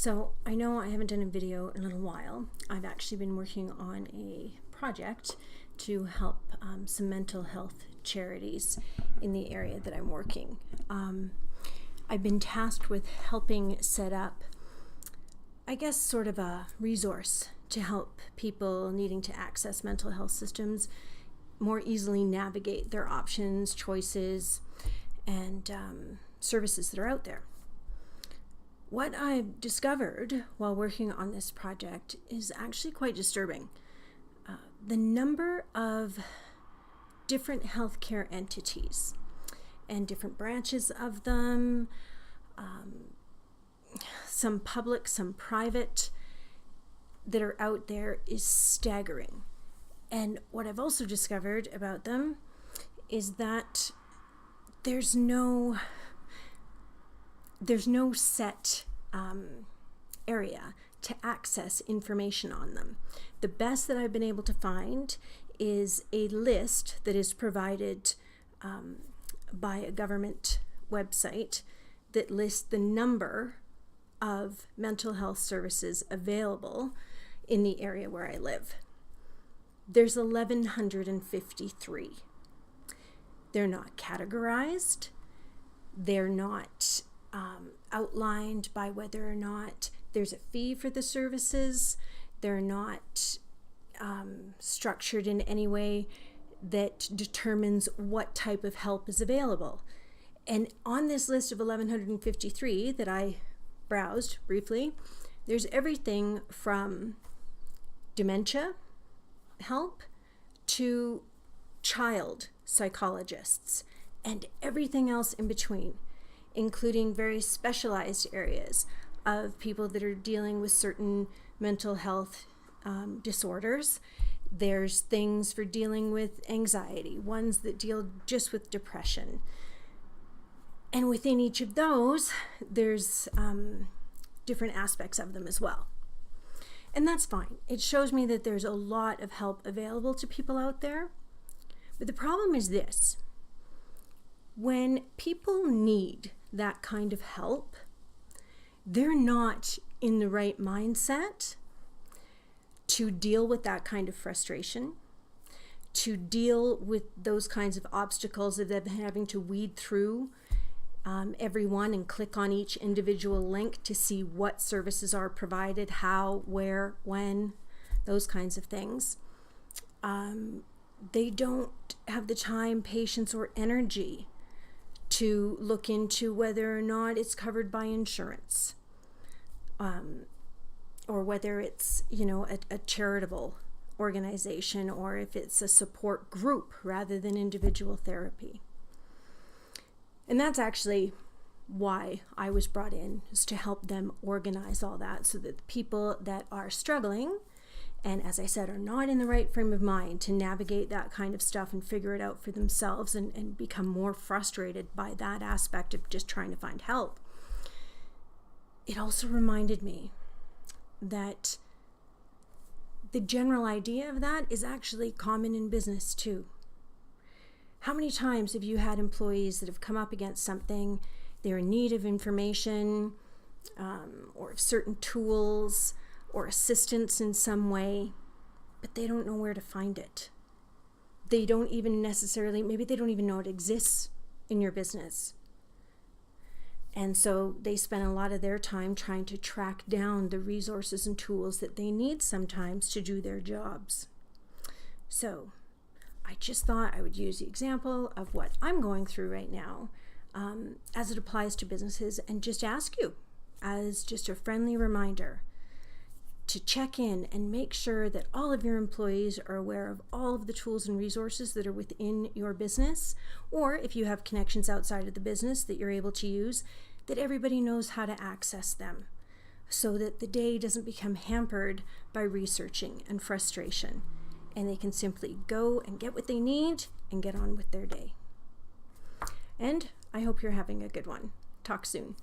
So I know I haven't done a video in a little while. I've actually been working on a project to help some mental health charities in the area that I'm working. I've been tasked with helping set up, I guess, sort of a resource to help people needing to access mental health systems more easily navigate their options, choices, and services that are out there. What I've discovered while working on this project is actually quite disturbing. The number of different healthcare entities and different branches of them, some public, some private, that are out there is staggering. And what I've also discovered about them is that there's no set area to access information on them. The best that I've been able to find is a list that is provided by a government website that lists the number of mental health services available in the area where I live. There's 1,153. They're not categorized. They're not outlined by whether or not there's a fee for the services. They're not structured in any way that determines what type of help is available. And on this list of 1,153 that I browsed briefly, there's everything from dementia help to child psychologists and everything else in between, including very specialized areas of people that are dealing with certain mental health disorders. There's things for dealing with anxiety, ones that deal just with depression. And within each of those, there's different aspects of them as well. And that's fine. It shows me that there's a lot of help available to people out there. But the problem is this: when people need that kind of help, they're not in the right mindset to deal with that kind of frustration, to deal with those kinds of obstacles of them having to weed through everyone and click on each individual link to see what services are provided, how, where, when, those kinds of things. They don't have the time, patience, or energy to look into whether or not it's covered by insurance, or whether it's, a charitable organization, or if it's a support group rather than individual therapy. And that's actually why I was brought in, is to help them organize all that so that the people that are struggling and, as I said, are not in the right frame of mind to navigate that kind of stuff and figure it out for themselves and become more frustrated by that aspect of just trying to find help. It also reminded me that the general idea of that is actually common in business too. How many times have you had employees that have come up against something, they're in need of information, or of certain tools or assistance in some way, but they don't know where to find it? They don't even necessarily, maybe they don't even know it exists in your business. And so they spend a lot of their time trying to track down the resources and tools that they need sometimes to do their jobs. So I just thought I would use the example of what I'm going through right now as it applies to businesses, and just ask you, as just a friendly reminder, to check in and make sure that all of your employees are aware of all of the tools and resources that are within your business, or if you have connections outside of the business that you're able to use, that everybody knows how to access them, so that the day doesn't become hampered by researching and frustration, and they can simply go and get what they need and get on with their day. And I hope you're having a good one. Talk soon.